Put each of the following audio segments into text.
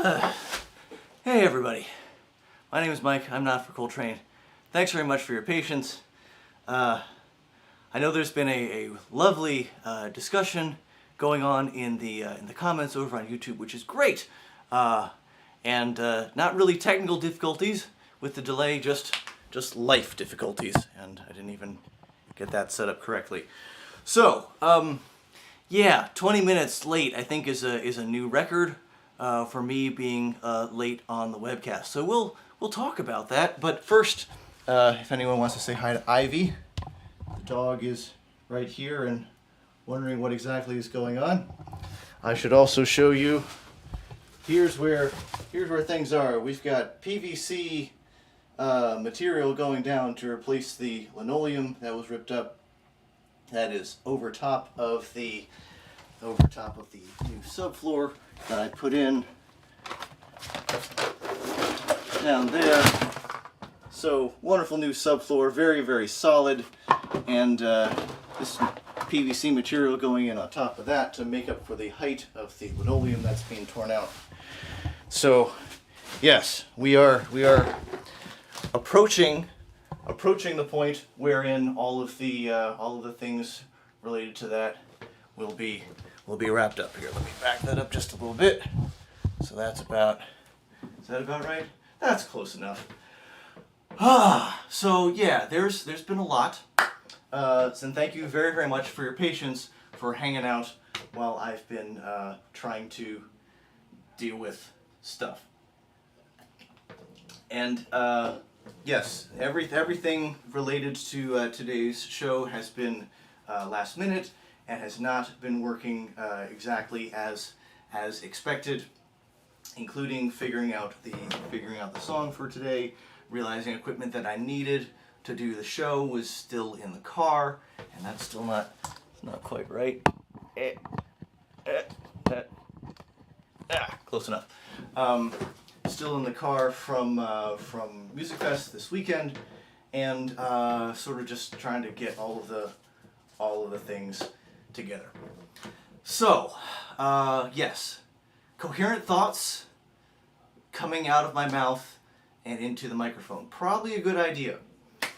Hey everybody, my name is Mike, I'm not for Coltrane. Thanks very much for your patience. I know there's been a lovely discussion going on in the comments over on YouTube, which is great. And not really technical difficulties with the delay, just life difficulties, and I didn't even get that set up correctly. So, yeah, 20 minutes late I think is a new record for me being late on the webcast. So we'll talk about that. But first, if anyone wants to say hi to Ivy, the dog is right here and wondering what exactly is going on. I should also show you. Here's where things are. We've got PVC material going down to replace the linoleum that was ripped up. That is over top of the new subfloor that I put in down there. So wonderful new subfloor, very, very solid, and this PVC material going in on top of that to make up for the height of the linoleum that's being torn out. So yes, we are approaching the point wherein all of the things related to that will be wrapped up here. Let me back that up just a little bit. So is that about right? That's close enough. So yeah, there's been a lot. And thank you very, very much for your patience for hanging out while I've been trying to deal with stuff. And yes, everything related to today's show has been last minute and has not been working exactly as expected, including figuring out the song for today, realizing equipment that I needed to do the show was still in the car, and that's still not quite right. Close enough. Still in the car from Music Fest this weekend, and sort of just trying to get all of the things together. So, yes, coherent thoughts coming out of my mouth and into the microphone, probably a good idea.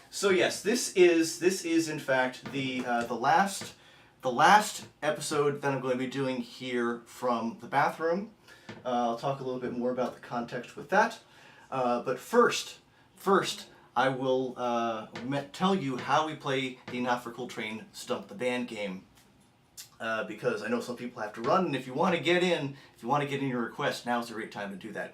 So yes, this is in fact the last episode that I'm going to be doing here from the bathroom. I'll talk a little bit more about the context with that. But first, I will tell you how we play the Not for Coltrane Stump-The-Band game. Because I know some people have to run, and if you want to get in your request, now's a great time to do that.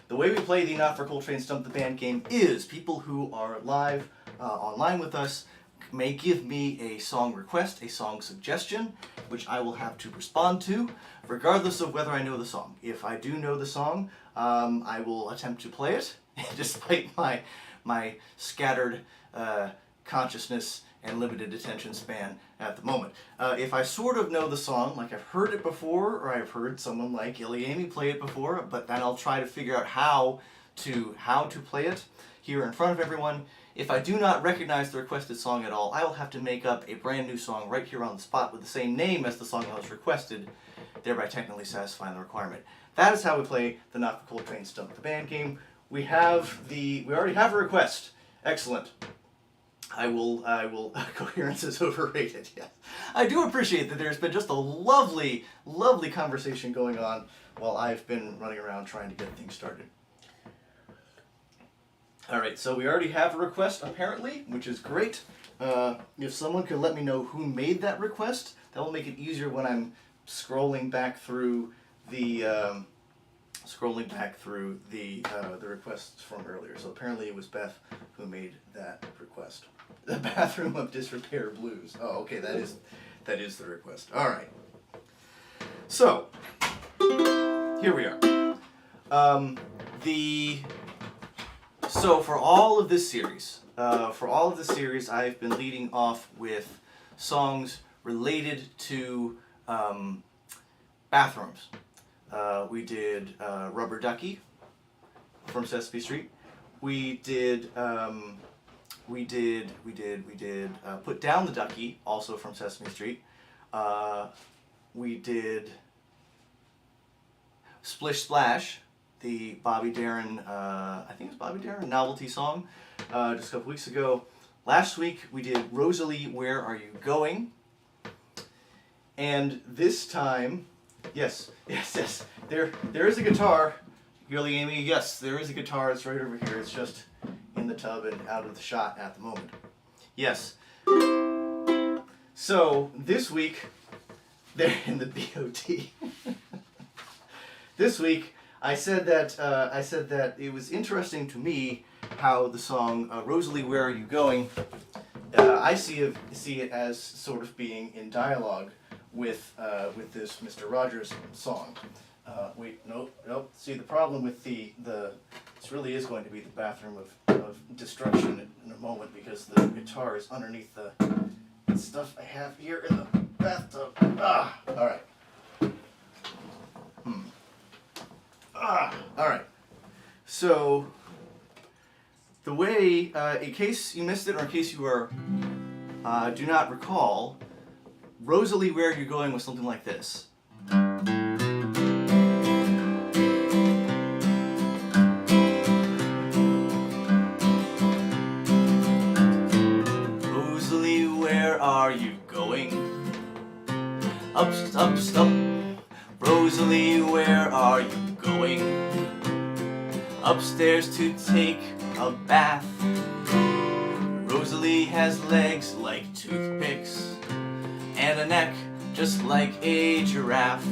The way we play the Not for Coltrane Stump-The-Band game is people who are live online with us may give me a song request, a song suggestion, which I will have to respond to, regardless of whether I know the song. If I do know the song, I will attempt to play it, despite my scattered consciousness and limited attention span at the moment. If I sort of know the song, like I've heard it before, or I've heard someone like Amy play it before, but then I'll try to figure out how to play it here in front of everyone. If I do not recognize the requested song at all, I will have to make up a brand new song right here on the spot with the same name as the song that was requested, thereby technically satisfying the requirement. That is how we play the Not for Coltrane Stump-The-Band game. We already have a request. Excellent. I will, coherence is overrated, yes. I do appreciate that there's been just a lovely, lovely conversation going on while I've been running around trying to get things started. Alright, so we already have a request, apparently, which is great. If someone could let me know who made that request, that will make it easier when I'm scrolling back through the requests from earlier. So apparently it was Beth who made that request. The Bathroom of Disrepair Blues. Oh, okay, that is the request. All right. So here we are. So for all of this series, I've been leading off with songs related to bathrooms. We did Rubber Ducky from Sesame Street. We did Put Down the Ducky, also from Sesame Street. We did Splish Splash, the Bobby Darin, I think it's Bobby Darin novelty song, just a couple weeks ago. Last week we did Rosalie, Where Are You Going? And this time, yes, there is a guitar. Girly Amy, yes, there is a guitar. It's right over here. It's just in the tub and out of the shot at the moment. Yes. So this week, they're in the BOT. This week, I said that it was interesting to me how the song "Rosalie, Where Are You Going?" I see it as sort of being in dialogue with this Mr. Rogers song. Wait, nope. See, the problem with this really is going to be the Bathroom of Destruction in a moment, because the guitar is underneath the stuff I have here in the bathtub. All right. All right. So, the way, in case you missed it, or in case you are do not recall, Rosalie, Where Are You Going? Was something like this. Rosalie, where are you going? Up, up, up. Rosalie, where are you going? Upstairs to take a bath. Rosalie has legs like toothpicks and a neck just like a giraffe.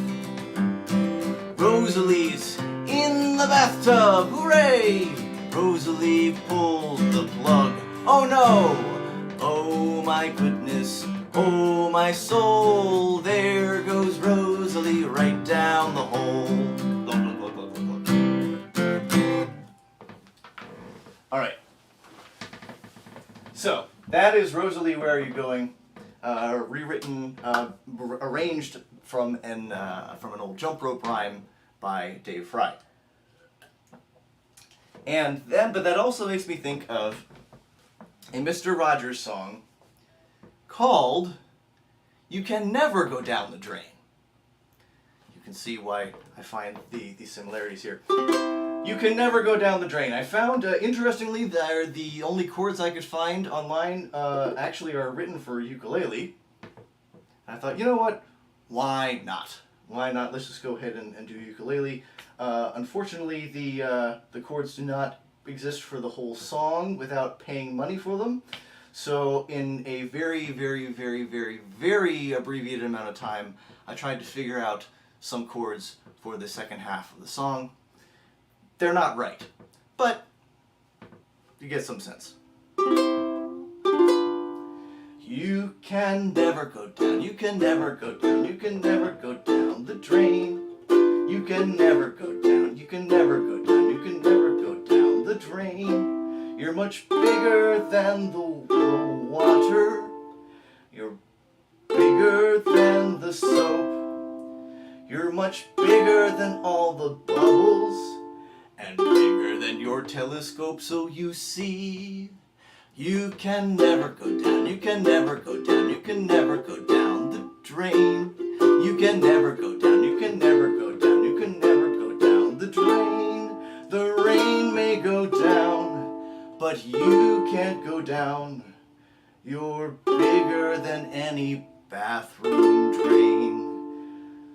Rosalie's in the bathtub, hooray! Rosalie pulled the plug, oh no! Oh my goodness, oh my soul, there goes Rosalie right down the hole. Alright, so that is Rosalie, Where Are You Going? Rewritten, arranged from an old jump rope rhyme by Dave Fry. But that also makes me think of a Mr. Rogers song called "You Can Never Go Down the Drain." You can see why I find the similarities here. You can never go down the drain. I found, interestingly, that the only chords I could find online actually are written for ukulele. I thought, you know what? Why not? Why not? Let's just go ahead and do ukulele. Unfortunately, the chords do not exist for the whole song without paying money for them. So in a very, very, very, very, very abbreviated amount of time, I tried to figure out some chords for the second half of the song. They're not right, but you get some sense. You can never go down, you can never go down, you can never go down the drain. You can never go down, you can never go down, you can never go down the drain. You're much bigger than the water. You're bigger than the soap. You're much bigger than all the bubbles. And bigger than your telescope, so you see, you can never go down, you can never go down, you can never go down the drain. You can never go down, you can never go down, you can never go down the drain. The rain may go down, but you can't go down. You're bigger than any bathroom drain.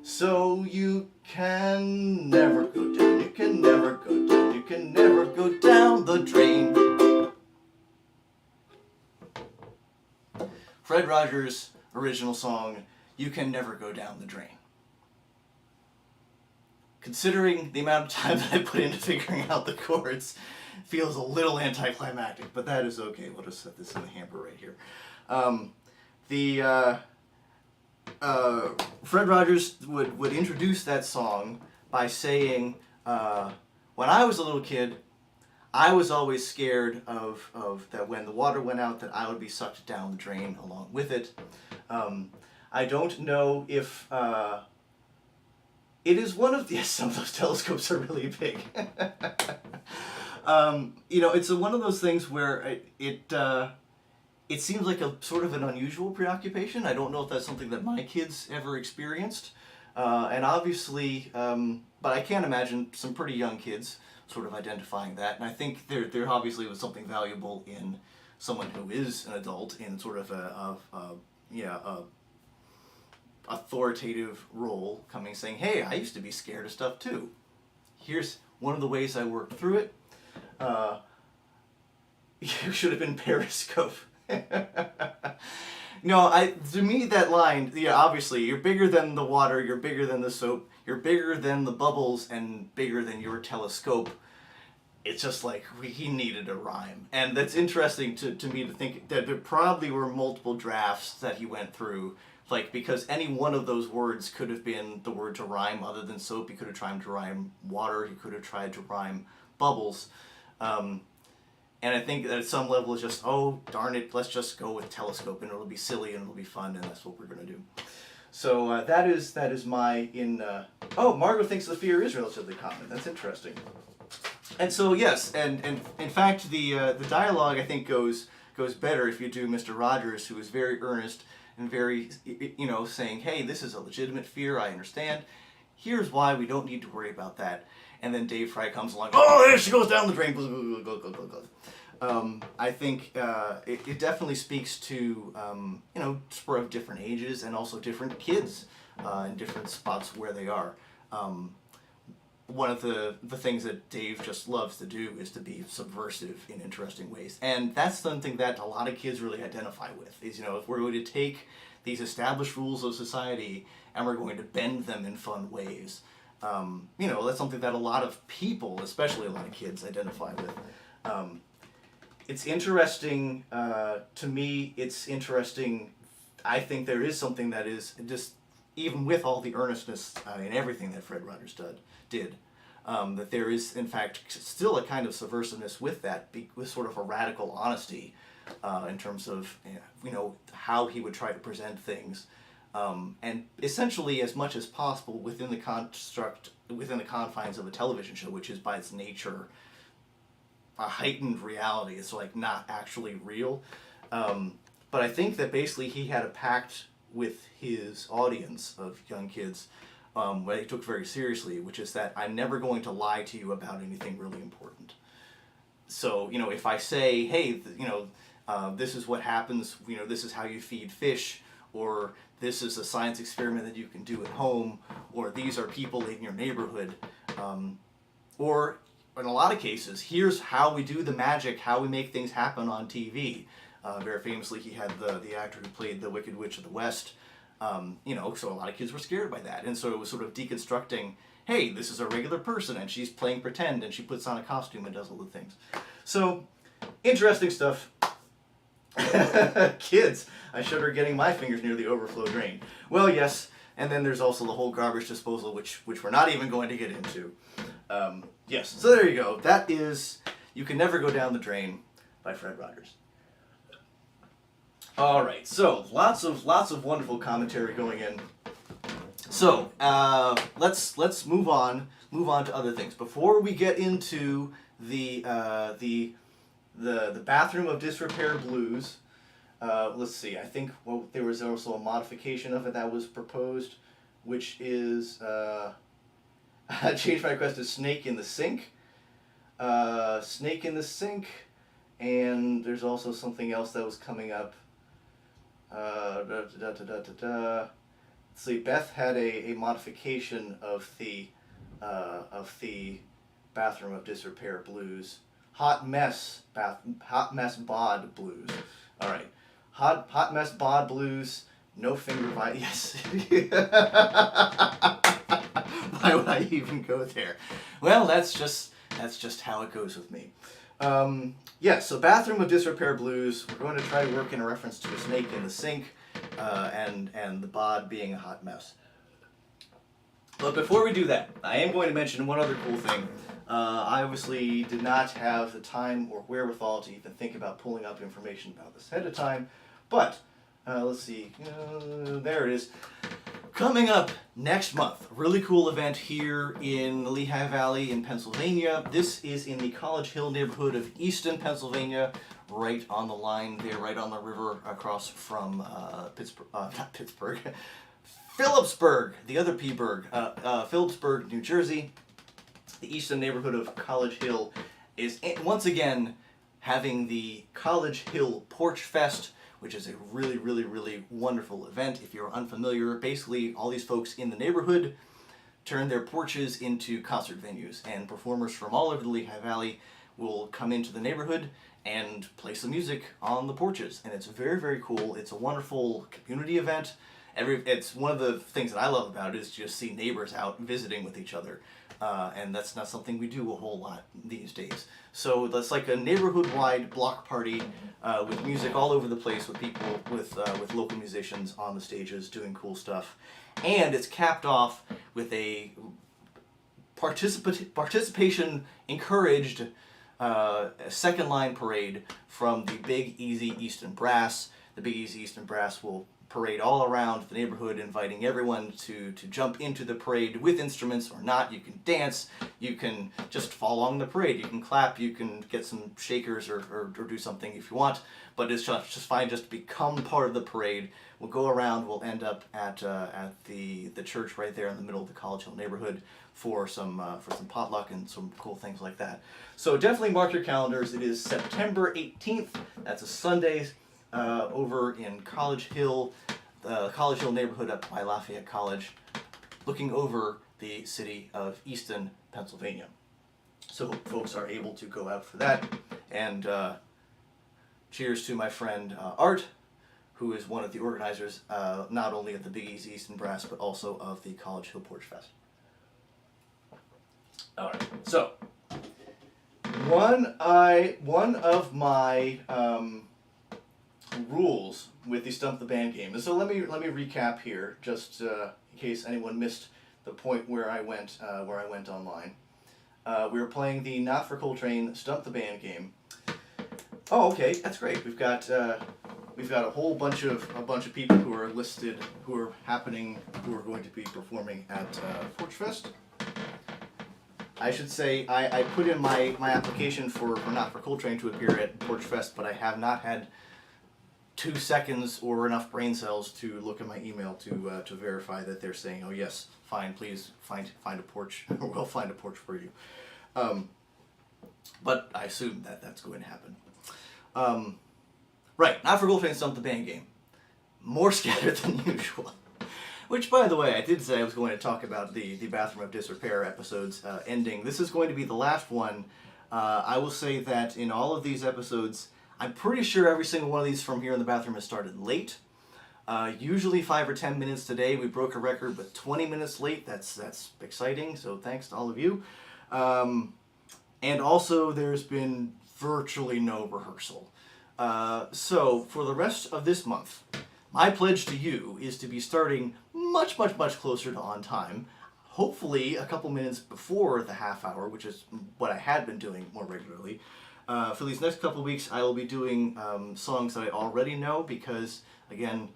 So you can never go down, you can never go down, you can never go down the drain. Fred Rogers' original song, You Can Never Go Down the Drain. Considering the amount of time that I put into figuring out the chords, feels a little anticlimactic, but that is okay. We'll just set this in the hamper right here. Fred Rogers would introduce that song by saying, when I was a little kid, I was always scared of that when the water went out that I would be sucked down the drain along with it. I don't know if it is one of the, yes, some of those telescopes are really big. You know, it's one of those things where it seems like a sort of an unusual preoccupation. I don't know if that's something that my kids ever experienced. And obviously, but I can't imagine some pretty young kids sort of identifying that, and I think there obviously was something valuable in someone who is an adult in sort of a authoritative role coming saying, hey, I used to be scared of stuff too. Here's one of the ways I worked through it. You should have been Periscope. No, to me that line, obviously, you're bigger than the water, you're bigger than the soap, you're bigger than the bubbles, and bigger than your telescope. It's just like, he needed a rhyme. And that's interesting to me to think that there probably were multiple drafts that he went through, like, because any one of those words could have been the word to rhyme. Other than soap, he could have tried to rhyme water, he could have tried to rhyme bubbles. And I think that at some level it's just, oh, darn it, let's just go with telescope, and it'll be silly and it'll be fun, and that's what we're going to do. So that is my, oh, Margot thinks the fear is relatively common. That's interesting. And so, yes, and in fact, the dialogue, I think, goes better if you do Mr. Rogers, who is very earnest and very, saying, hey, this is a legitimate fear, I understand. Here's why we don't need to worry about that. And then Dave Fry comes along, oh, there she goes down the drain. I think it definitely speaks to, sort of different ages and also different kids in different spots where they are. One of the things that Dave just loves to do is to be subversive in interesting ways. And that's something that a lot of kids really identify with, is, if we're going to take these established rules of society and we're going to bend them in fun ways. That's something that a lot of people, especially a lot of kids, identify with. It's interesting, to me, it's interesting, I think there is something that is just, even with all the earnestness in everything that Fred Rogers did, that there is, in fact, still a kind of subversiveness with that, with sort of a radical honesty in terms of, how he would try to present things. And essentially, as much as possible, within the confines of a television show, which is by its nature a heightened reality. It's like not actually real. But I think that basically he had a pact with his audience of young kids that he took very seriously, which is that I'm never going to lie to you about anything really important. So, if I say, hey, this is what happens, this is how you feed fish, or this is a science experiment that you can do at home, or these are people in your neighborhood, or in a lot of cases, here's how we do the magic, how we make things happen on TV. Very famously, he had the actor who played the Wicked Witch of the West, so a lot of kids were scared by that. And so it was sort of deconstructing, hey, this is a regular person, and she's playing pretend, and she puts on a costume and does all the things. So, interesting stuff. Kids, I shudder getting my fingers near the overflow drain. Well, yes, and then there's also the whole garbage disposal, which we're not even going to get into. Yes, so there you go. That is You Can Never Go Down the Drain by Fred Rogers. All right, so lots of wonderful commentary going in. So let's move on to other things before we get into the Bathroom of Disrepair Blues. Let's see. I think there was also a modification of it that was proposed, which is I changed my request to Snake in the Sink. Snake in the Sink, and there's also something else that was coming up. Let's see. Beth had a modification of the Bathroom of Disrepair Blues. Hot Mess Bod Blues. All right. Hot Mess Bod Blues. No finger violence. Yes. Why would I even go there? Well, that's just how it goes with me. So Bathroom of Disrepair Blues. We're going to try to work in a reference to a snake in the sink, and the bod being a hot mess. But before we do that, I am going to mention one other cool thing. I obviously did not have the time or wherewithal to even think about pulling up information about this ahead of time, but let's see, there it is. Coming up next month, a really cool event here in the Lehigh Valley in Pennsylvania. This is in the College Hill neighborhood of Easton, Pennsylvania, right on the line there, right on the river across from Phillipsburg, the other P-burg, Phillipsburg, New Jersey, the eastern neighborhood of College Hill, is once again having the College Hill PorchFest, which is a really, really, really wonderful event. If you're unfamiliar, basically all these folks in the neighborhood turn their porches into concert venues, and performers from all over the Lehigh Valley will come into the neighborhood and play some music on the porches, and it's very, very cool. It's a wonderful community event. It's one of the things that I love about it is just see neighbors out visiting with each other, and that's not something we do a whole lot these days. So that's like a neighborhood-wide block party with music all over the place, with people, with local musicians on the stages doing cool stuff, and it's capped off with a participation encouraged second line parade from the Big Easy Easton Brass. The Big Easy Easton Brass will parade all around the neighborhood, inviting everyone to jump into the parade with instruments or not. You can dance, you can just follow along the parade, you can clap, you can get some shakers or do something if you want, but it's just fine just to become part of the parade. We'll go around, we'll end up at the church right there in the middle of the College Hill neighborhood for some potluck and some cool things like that. So definitely mark your calendars. It is September 18th, that's a Sunday, over in College Hill, the College Hill neighborhood up by Lafayette College, looking over the city of Easton, Pennsylvania. So folks are able to go out for that, and cheers to my friend Art, who is one of the organizers, not only of the Big Easy Easton Brass, but also of the College Hill PorchFest. All right, so one of my rules with the Stump-The-Band game, and so let me recap here, just in case anyone missed the point where I went online. We were playing the Not for Coltrane Stump-The-Band game. Oh, okay, that's great. We've got a whole bunch of people who are listed, who are going to be performing at PorchFest. I should say I put in my application for Not for Coltrane to appear at PorchFest, but I have not had 2 seconds or enough brain cells to look at my email to verify that they're saying, oh yes, fine, please find a porch, or we'll find a porch for you. But I assume that that's going to happen. Right, Not for Coltrane Stump-The-Band game. More scattered than usual. Which, by the way, I did say I was going to talk about the Bathroom of Disrepair episodes ending. This is going to be the last one. I will say that in all of these episodes, I'm pretty sure every single one of these from here in the bathroom has started late. Usually 5 or 10 minutes today. We broke a record with 20 minutes late. That's exciting, so thanks to all of you. And also there's been virtually no rehearsal. So for the rest of this month, my pledge to you is to be starting much, much, much closer to on time. Hopefully a couple minutes before the half hour, which is what I had been doing more regularly. For these next couple weeks, I will be doing songs that I already know because, again,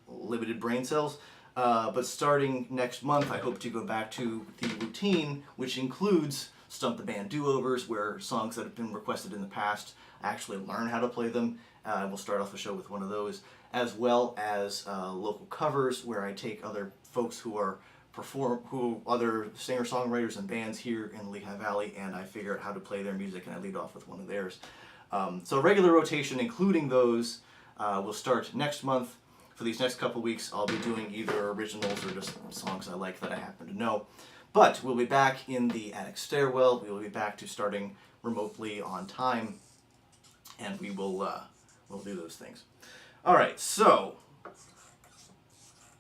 limited brain cells. But starting next month, I hope to go back to the routine, which includes Stump-The-Band do-overs, where songs that have been requested in the past, I actually learn how to play them. We'll start off the show with one of those, as well as local covers, where I take other folks who are other singer-songwriters and bands here in the Lehigh Valley, and I figure out how to play their music, and I lead off with one of theirs. So regular rotation, including those, will start next month. For these next couple weeks, I'll be doing either originals or just songs I like that I happen to know. But we'll be back in the attic stairwell. We will be back to starting remotely on time, and we'll do those things. All right, so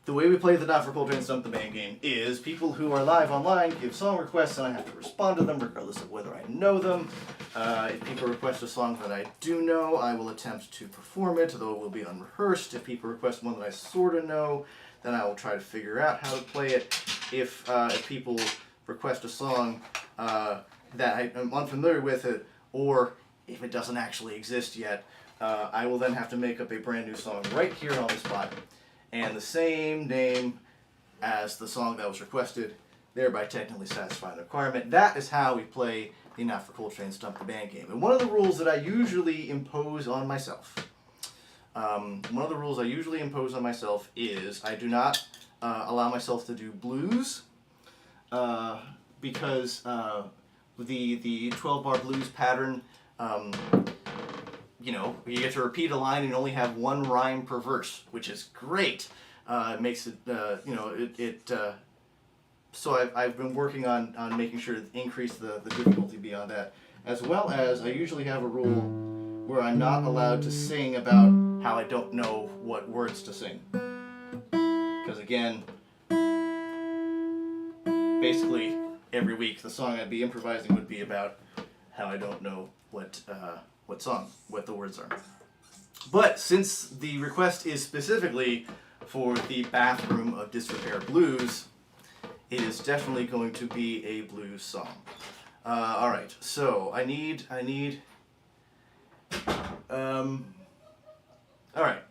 the way we play the Not for Coltrane Stump-The-Band game is people who are live online give song requests, and I have to respond to them regardless of whether I know them. If people request a song that I do know, I will attempt to perform it, though it will be unrehearsed. If people request one that I sort of know, then I will try to figure out how to play it. If people request a song that I'm unfamiliar with it, or if it doesn't actually exist yet, I will then have to make up a brand new song right here on the spot, and the same name as the song that was requested, thereby technically satisfying the requirement. That is how we play the Not for Coltrane Stump-The-Band game. And one of the rules that I usually impose on myself, is I do not allow myself to do blues because the 12-bar blues pattern, you know, you get to repeat a line and only have one rhyme per verse, which is great. It makes it, you know, so I've been working on making sure to increase the difficulty beyond that, as well as I usually have a rule where I'm not allowed to sing about how I don't know what words to sing. Because again, basically every week the song I'd be improvising would be about how I don't know what the words are. But since the request is specifically for the Bathroom of Disrepair Blues, it is definitely going to be a blues song. All right, so I need. All right.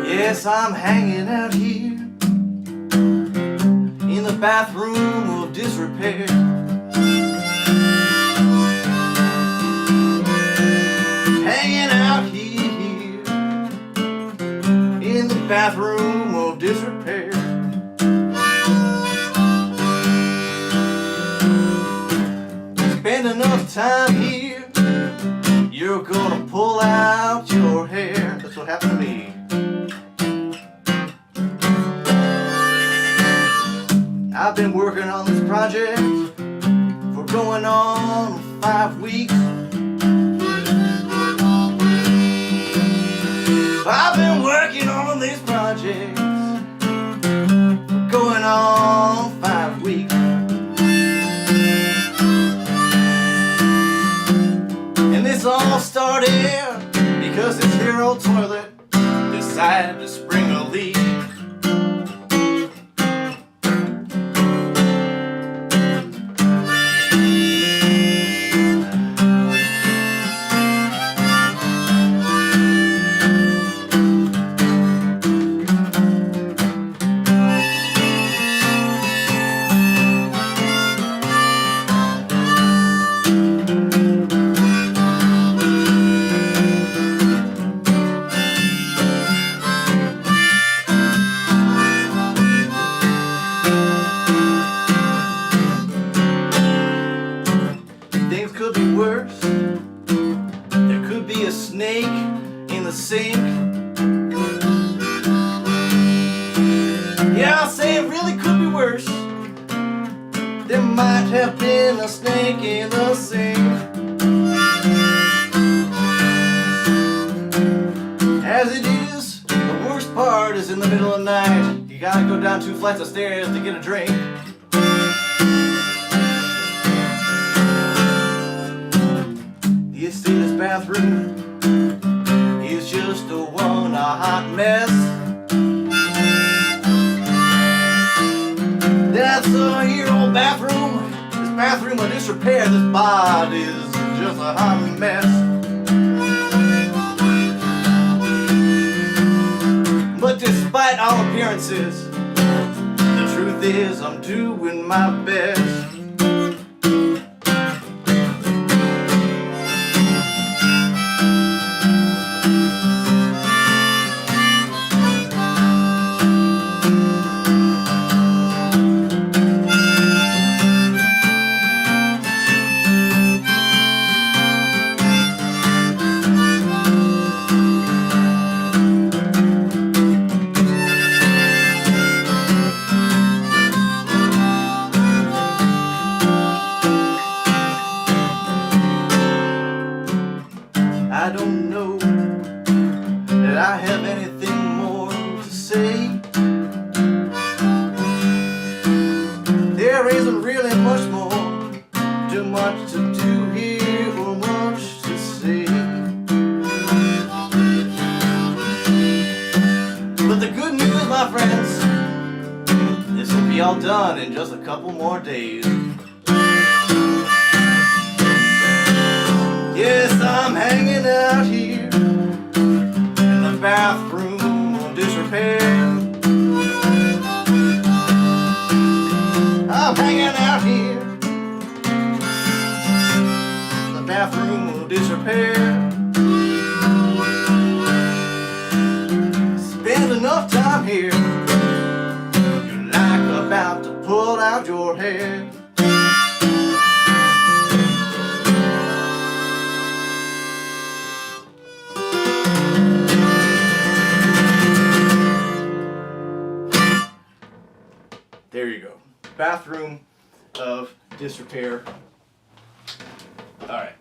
Yes, I'm hanging out here in the bathroom of disrepair. Hanging out here in the bathroom of disrepair. Spend enough time here, you're gonna pull out your hair. That's what happened to me. I've been working on this project for going on 5 weeks. I've been working on this project for going on 5 weeks. And this all started because this here old toilet decided to spring a leak. Things could be worse. There could be a snake in the sink. Yeah, I'll say it really could be worse. There might have been a snake in the sink. As it is, the worst part is in the middle of the night. You gotta go down 2 flights of stairs to get a drink. You see, this bathroom is just a hot mess. That's a hero bathroom. This bathroom of disrepair. This bod is just a hot mess. But despite all appearances, the truth is I'm doing my best. my friends, this will be all done in just a couple more days. Yes, I'm hanging out here in the bathroom of disrepair. I'm hanging out here in the bathroom of disrepair. Spend enough time here, you're like about to pull out your hair. There you go. Bathroom of Disrepair. Alright.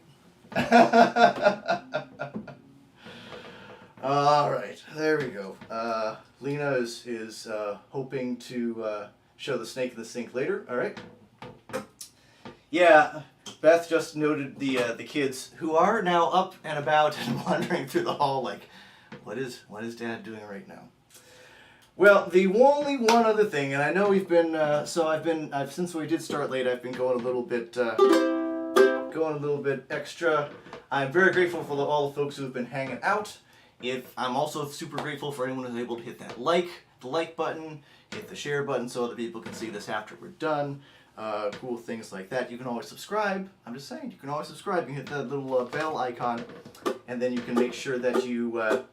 Alright, there we go. Lena is hoping to show the snake in the sink later. Alright. Yeah, Beth just noted the kids who are now up and about and wandering through the hall like, what is Dad doing right now? Well, the only one other thing, and I know we've been, since we did start late, I've been going a little bit extra. I'm very grateful for all the folks who have been hanging out. I'm also super grateful for anyone who's able to hit that the like button, hit the share button so other people can see this after we're done. Cool things like that. You can always subscribe. I'm just saying, you can always subscribe. You can hit that little bell icon, and then you can make sure that you...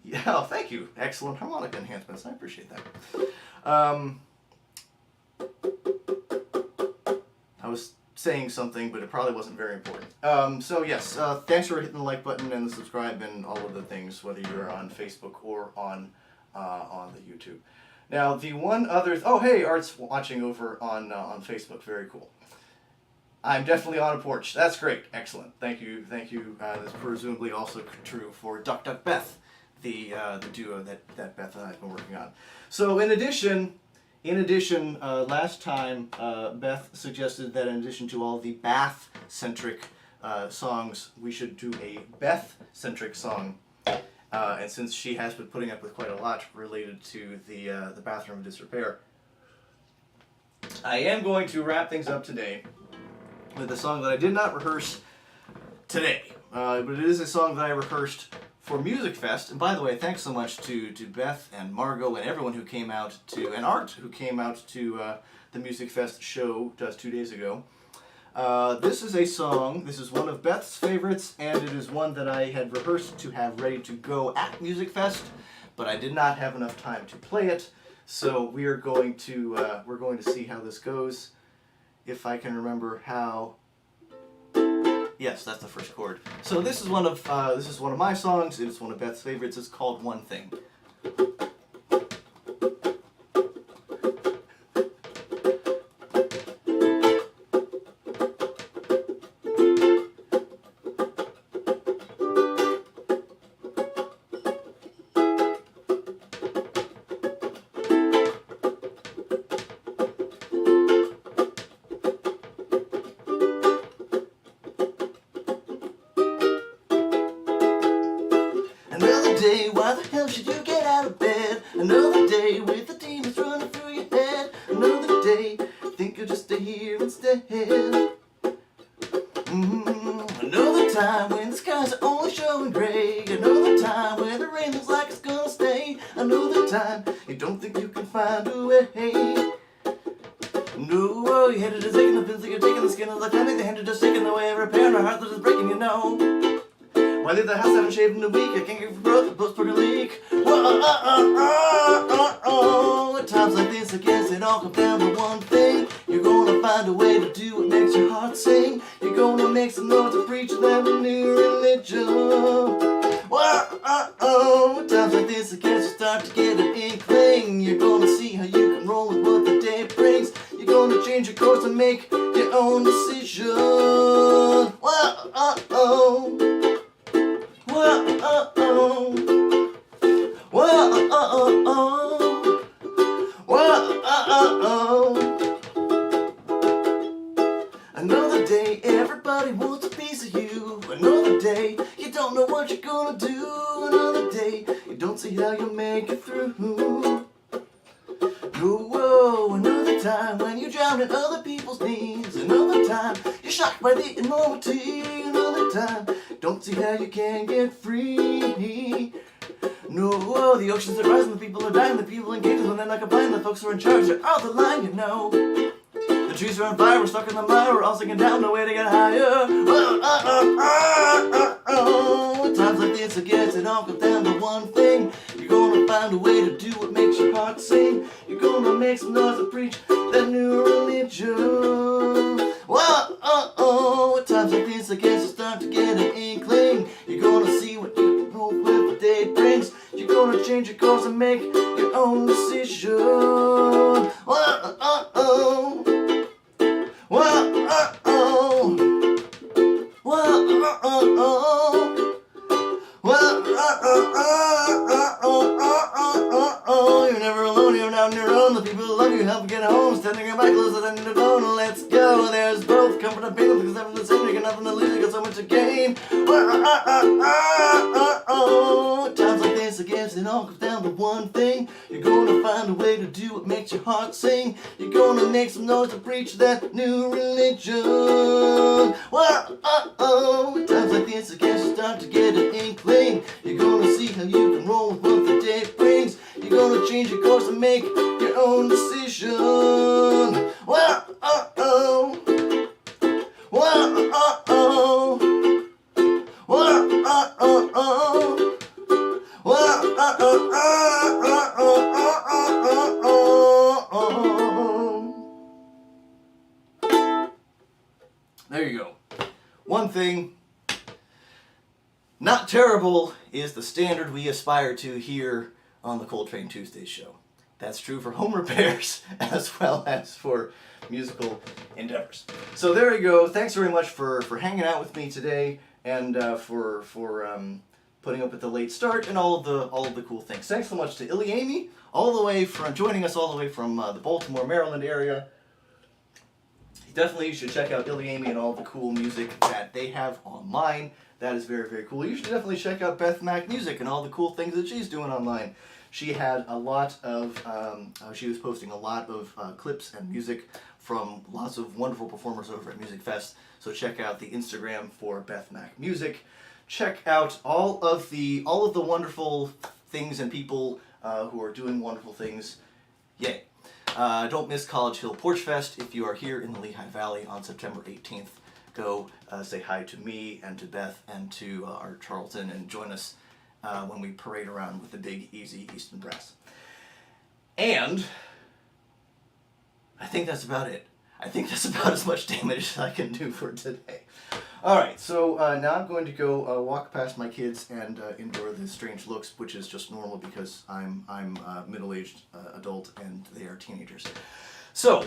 Yeah, oh, thank you. Excellent harmonic enhancements. I appreciate that. I was saying something, but it probably wasn't very important. So yes, thanks for hitting the like button and the subscribe and all of the things, whether you're on Facebook or on the YouTube. Now, the one other... Oh, hey, Art's watching over on Facebook. Very cool. I'm definitely on a porch. That's great. Excellent. Thank you. Thank you. That's presumably also true for Duck Duck Beth, the duo that Beth and I have been working on. So in addition, last time Beth suggested that in addition to all the bath-centric songs, we should do a Beth-centric song. And since she has been putting up with quite a lot related to the Bathroom of Disrepair, I am going to wrap things up today with a song that I did not rehearse today, but it is a song that I rehearsed for Music Fest. And by the way, thanks so much to Beth and Margot and everyone who came out to, and Art who came out to the Music Fest show just 2 days ago. This is a song, this is one of Beth's favorites, and it is one that I had rehearsed to have ready to go at Music Fest, but I did not have enough time to play it. So we're going to see how this goes. If I can remember how. Yes, that's the first chord. So this is one of my songs. It's one of Beth's favorites. It's called One Thing. Day, why the hell should you get out of bed? Another day with the demons running through your head. Another day, think you'll just stay here instead. Another time when the skies are only showing gray. Another time when the rain looks like it's gonna stay. Another time you don't think you can find a way. No, your head is just aching, the pins like you're taking the skin of the family. The hand are just taking away every pair, my heart that is breaking, you know. Why leave the house, haven't shaved in a week? I can't get for growth, the post-broken leak. Whoa, at times like this, I guess it all comes down to one thing. You're gonna find a way to do what makes your heart sing. You're gonna make some noise to preach that a new religion. Whoa, at times like this, I guess you start to get an inkling. You're gonna see how you can roll with what the day brings. You're gonna change your course and make your own decision. Another day, everybody wants a piece of you. Another day, you don't know what you're gonna do. Another day, you don't see how you'll make it through. down at other people's knees. Another time, you're shocked by the enormity. Another time, don't see how you can get free. No, the oceans are rising, the people are dying, the people in cages when they're not complying, the folks who are in charge are out the line, you know. The trees are on fire, we're stuck in the mire, we're all sinking down, no way to get higher. At times like this, I guess it all comes down to one thing. You're gonna find a way to do what makes your heart sing. You're gonna make some noise and preach that new religion. At times like this, I guess you start to get an inkling. You're gonna see what you can roll with the day brings. You're gonna change your course and make your own decision. You're never alone, you're not on your own. The people who love you help you get home. Standing your back closer than your phone. Let's go. There's both comfort and pain because everything's the same. You got nothing to lose, you got so much to gain. Times like this, I guess it all comes down to one thing. You're gonna find a way to do what makes your heart sing. You're gonna make some noise to preach that new religion. Times like this, I guess you start to get an inkling. You're gonna see how you can roll with what the day brings. You're gonna change your course and make your own decision. There you go. One thing, not terrible, is the standard we aspire to here on the Coltrane Tuesdays show. That's true for home repairs as well as for musical endeavors. So there you go. Thanks very much for hanging out with me today and for putting up with the late start and all of the cool things. Thanks so much to Illy Amy, all the way from joining us all the way from the Baltimore, Maryland area. Definitely you should check out Illy Amy and all the cool music that they have online. That is very, very cool. You should definitely check out Beth Mac Music and all the cool things that she's doing online. She had a lot of, she was posting a lot of clips and music from lots of wonderful performers over at Music Fest. So check out the Instagram for Beth Mac Music. Check out all of the wonderful things and people who are doing wonderful things. Yay. Don't miss College Hill PorchFest. If you are here in the Lehigh Valley on September 18th, go say hi to me and to Beth and to our Charlton and join us when we parade around with the big, easy Easton Brass. And I think that's about it. I think that's about as much damage as I can do for today. Alright, so now I'm going to go walk past my kids and endure the strange looks, which is just normal because I'm a middle-aged adult and they are teenagers. So,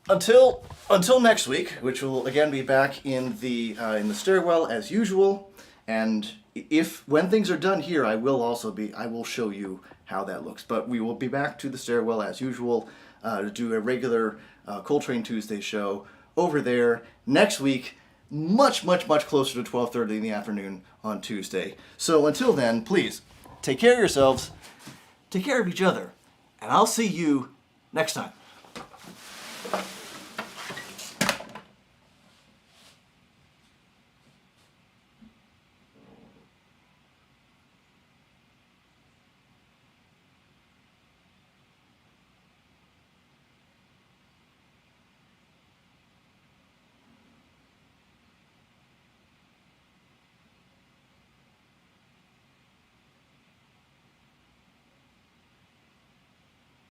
until next week, which will again be back in the stairwell as usual, and when things are done here, I will show you how that looks. But we will be back to the stairwell as usual to do a regular Coltrane Tuesday show over there next week. Much closer to 12:30 in the afternoon on Tuesday. So until then, please take care of yourselves, take care of each other, and I'll see you next time.